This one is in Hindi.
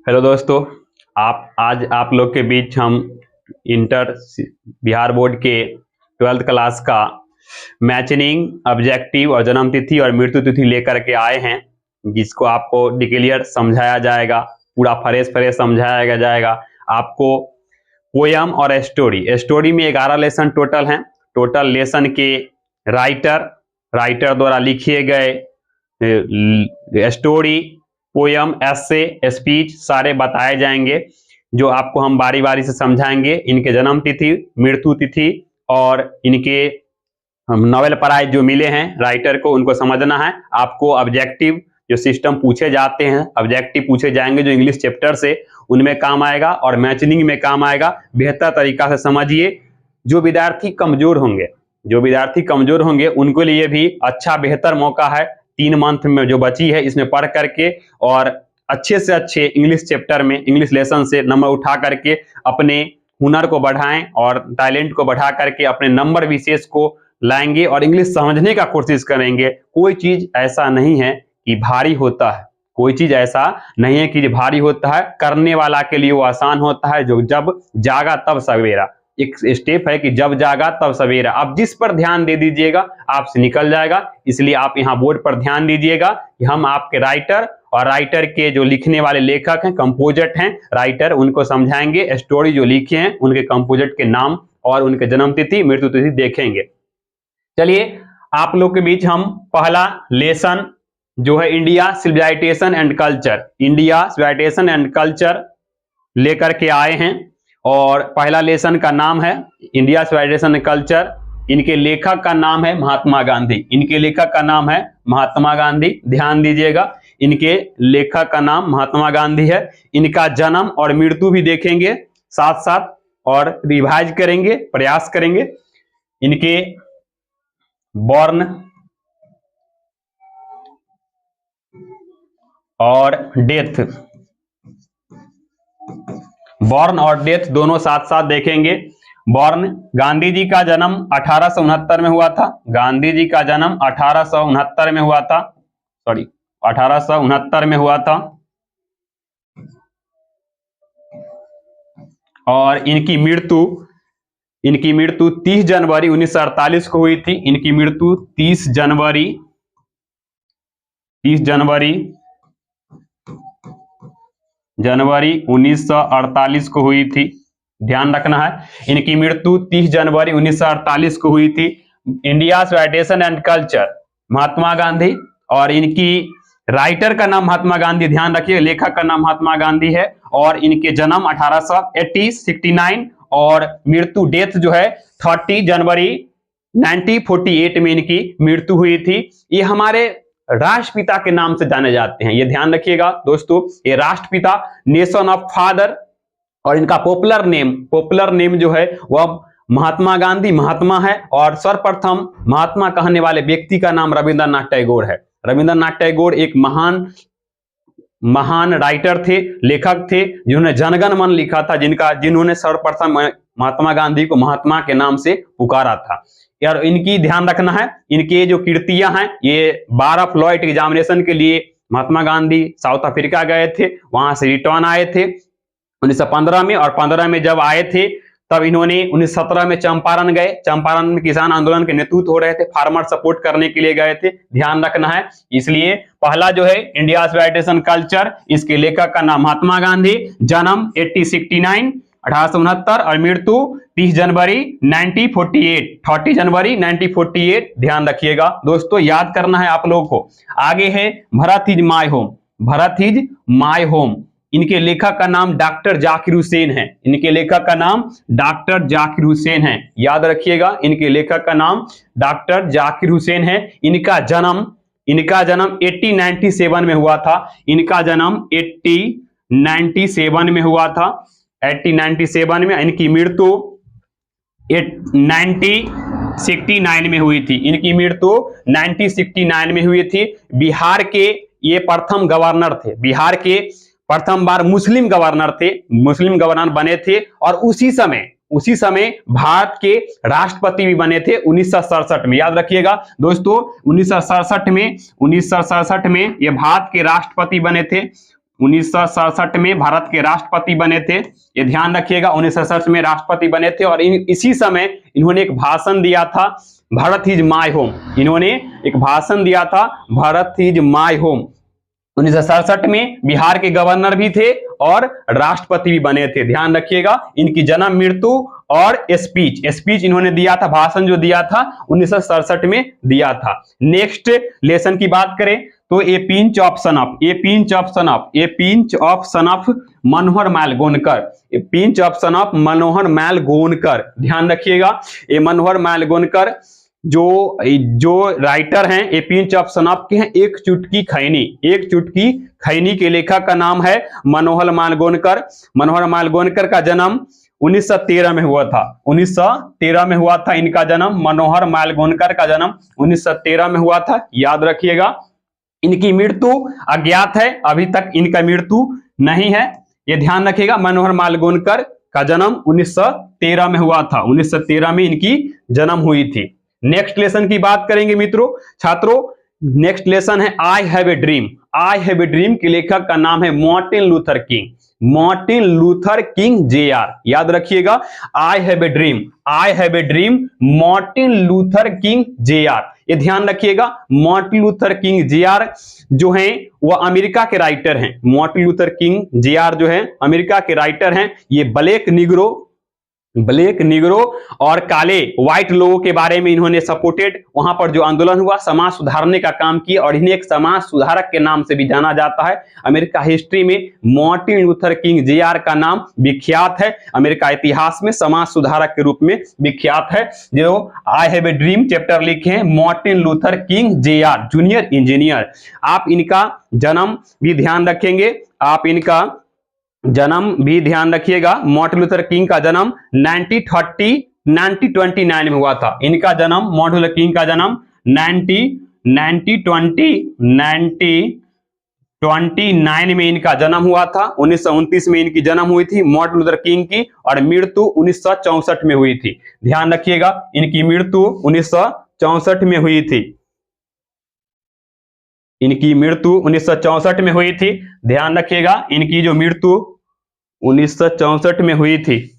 हेलो दोस्तों। आज आप लोग के बीच हम इंटर बिहार बोर्ड के 12th क्लास का मैचनिंग ऑब्जेक्टिव और जन्म तिथि और मृत्यु तिथि लेकर के आए हैं, जिसको आपको डिक्लियर समझाया जाएगा। पूरा फ्रेश समझाया जाएगा आपको। पोयम और स्टोरी में 11 लेसन टोटल हैं। टोटल लेसन के राइटर द्वारा लिखे गए स्टोरी, पोयम, एस्से, स्पीच सारे बताए जाएंगे, जो आपको हम बारी बारी से समझाएंगे। इनके जन्म तिथि, मृत्यु तिथि और इनके नोबेल प्राइज जो मिले हैं राइटर को, उनको समझना है आपको। ऑब्जेक्टिव जो सिस्टम पूछे जाते हैं, ऑब्जेक्टिव पूछे जाएंगे जो इंग्लिश चैप्टर से, उनमें काम आएगा और मैचनिंग में काम आएगा। बेहतर तरीका से समझिए। जो विद्यार्थी कमजोर होंगे उनके लिए भी अच्छा बेहतर मौका है। 3 मंथ में जो बची है इसमें पढ़ करके और अच्छे से अच्छे इंग्लिश चैप्टर में, इंग्लिश लेसन से नंबर उठा करके अपने हुनर को बढ़ाएं और टैलेंट को बढ़ा करके अपने नंबर विशेष को लाएंगे और इंग्लिश समझने का कोशिश करेंगे। कोई चीज ऐसा नहीं है कि भारी होता है, कोई चीज ऐसा नहीं है कि भारी होता है। करने वाला के लिए वो आसान होता है, जो जब जागा तब सवेरा। एक स्टेप है कि जब जागा तब सवेरा। आप जिस पर ध्यान दे दीजिएगा आपसे निकल जाएगा। इसलिए आप यहाँ बोर्ड पर ध्यान दीजिएगा कि हम आपके राइटर के जो लिखने वाले लेखक हैं, कंपोजिट हैं राइटर, उनको समझाएंगे। स्टोरी जो लिखे हैं उनके कंपोजिट के नाम और उनके जन्म तिथि मृत्यु तिथि देखेंगे। चलिए आप लोग के बीच हम पहला लेसन जो है इंडिया सिविलाइजेशन एंड कल्चर लेकर के आए हैं। और पहला लेसन का नाम है इंडिया सिविलाइजेशन एंड कल्चर। इनके लेखक का नाम है महात्मा गांधी। ध्यान दीजिएगा, इनके लेखक का नाम महात्मा गांधी है। इनका जन्म और मृत्यु भी देखेंगे साथ साथ और रिवाइज करेंगे, प्रयास करेंगे। इनके बॉर्न और डेथ दोनों साथ साथ देखेंगे। बॉर्न, गांधी जी का जन्म 1869 में हुआ था। 1869 में हुआ था। और इनकी मृत्यु 30 जनवरी 1948 को हुई थी। इनकी मृत्यु 30 जनवरी 1948 को हुई थी। ध्यान रखना है, इनकी मृत्यु 30 जनवरी 1948 को हुई थी। India civilisation and culture Mahatma Gandhi, और इनकी राइटर का नाम महात्मा गांधी, ध्यान रखिए, लेखक का नाम महात्मा गांधी है। और इनके जन्म 1869 और मृत्यु डेथ जो है 30 जनवरी 1948 में इनकी मृत्यु हुई थी। ये हमारे राष्ट्रपिता के नाम से जाने जाते हैं, ये ध्यान रखिएगा दोस्तों। ये राष्ट्रपिता, नेशन ऑफ फादर, और इनका पॉपुलर नेम जो है वह महात्मा गांधी महात्मा है। और सर्वप्रथम महात्मा कहने वाले व्यक्ति का नाम रविंद्रनाथ टैगोर है। रविंद्रनाथ टैगोर एक महान राइटर थे, लेखक थे, जिन्होंने जनगण मन लिखा था, जिन्होंने सर्वप्रथम महात्मा गांधी को महात्मा के नाम से पुकारा था। यार इनकी ध्यान रखना है, इनके जो कीर्तियां हैं, ये 12 फ्लाइट एग्जामिनेशन के लिए महात्मा गांधी साउथ अफ्रीका गए थे, वहां से रिटर्न आए थे 1915 में। और 15 में जब आए थे तब इन्होंने 1917 में चंपारण गए। चंपारण में किसान आंदोलन के नेतृत्व हो रहे थे, फार्मर सपोर्ट करने के लिए गए थे, ध्यान रखना है। इसलिए पहला जो है इंडिया सिविलाइजेशन कल्चर, इसके लेखक का नाम महात्मा गांधी, जन्म 1869 और मृत्यु 30 जनवरी 1948। ध्यान रखिएगा दोस्तों, याद करना है आप लोगों को। आगे है भारत इज माय होम। इनके लेखक का नाम डॉक्टर जाकिर हुसैन है। याद रखिएगा, इनके लेखक का नाम डॉक्टर जाकिर हुसैन है। इनका जन्म 1897 में हुआ था। 1897 में। इनकी मृत्यु 1969 में हुई थी। बिहार के ये प्रथम गवर्नर थे, बिहार के प्रथम बार मुस्लिम गवर्नर बने थे। और उसी समय भारत के राष्ट्रपति भी बने थे 1967 में। याद रखिएगा दोस्तों, 1967 में ये भारत के राष्ट्रपति बने थे। 1967 में भारत के राष्ट्रपति बने थे। ये ध्यान रखिएगा, 1967 में राष्ट्रपति बने थे और इसी समय इन्होंने एक भाषण दिया था, भारत इज माय होम। इन्होंने एक भाषण दिया था, भारत इज माय होम। 1967 में बिहार के गवर्नर भी थे और राष्ट्रपति भी बने थे। ध्यान रखिएगा, इनकी जन्म, मृत्यु और स्पीच इन्होंने दिया था, भाषण जो दिया था 1967 में दिया था। नेक्स्ट लेसन की बात करें तो a pinch of son of Manohar Malgonkar. A pinch of son of Manohar Malgonkar. ध्यान रखिएगा, ये मनोहर माल गोनकर जो राइटर हैं, a pinch of son of के हैं एक चुटकी खैनी के लेखक का नाम है मनोहर माल गोनकर। मनोहर माल गोनकर का जन्म 1913 में हुआ था। 1913 में हुआ था इनका जन्म। मनोहर माल गोनकर का जन्म 1913 में हुआ था, याद रखिएगा। इनकी मृत्यु अज्ञात है, अभी तक इनका मृत्यु नहीं है, ये ध्यान रखिएगा। मनोहर माल गोनकर का जन्म 1913 में हुआ था, 1913 में इनकी जन्म हुई थी। नेक्स्ट लेसन की बात करेंगे छात्रों, नेक्स्ट लेसन है आई have a dream. I have a dream के लेखक का नाम है मार्टिन लूथर किंग जेआर। याद रखिएगा, I have a dream Martin Luther King JR. ये ध्यान रखिएगा, मार्टिन लूथर किंग जेआर जो हैं वो अमेरिका के राइटर हैं। मार्टिन लूथर किंग जेआर जो है अमेरिका के राइटर हैं। ये ब्लैक निग्रो और काले व्हाइट लोगों के बारे में इन्होंने सपोर्टेड, वहां पर जो आंदोलन हुआ समाज सुधारने का काम किया और इन्हें एक समाज सुधारक के नाम से भी जाना जाता है। अमेरिका हिस्ट्री में मार्टिन लूथर किंग जेआर का नाम विख्यात है, अमेरिका इतिहास में समाज सुधारक के रूप में विख्यात है। जो I have a dream chapter लिखे हैं Martin Luther King JR, junior engineer. आप इनका जन्म भी ध्यान रखेंगे, मार्टिन लूथर किंग का जन्म 1929 में हुआ था। इनका जन्म, मार्टिन लूथर किंग का जन्म 1929 में इनका जन्म हुआ था। 1929 में इनकी जन्म हुई थी मार्टिन लूथर किंग की, और मृत्यु 1964 में हुई थी। ध्यान रखिएगा, इनकी मृत्यु 1964 में हुई थी। इनकी मृत्यु 1964 में हुई थी। ध्यान रखिएगा, इनकी जो मृत्यु 1964 में हुई थी।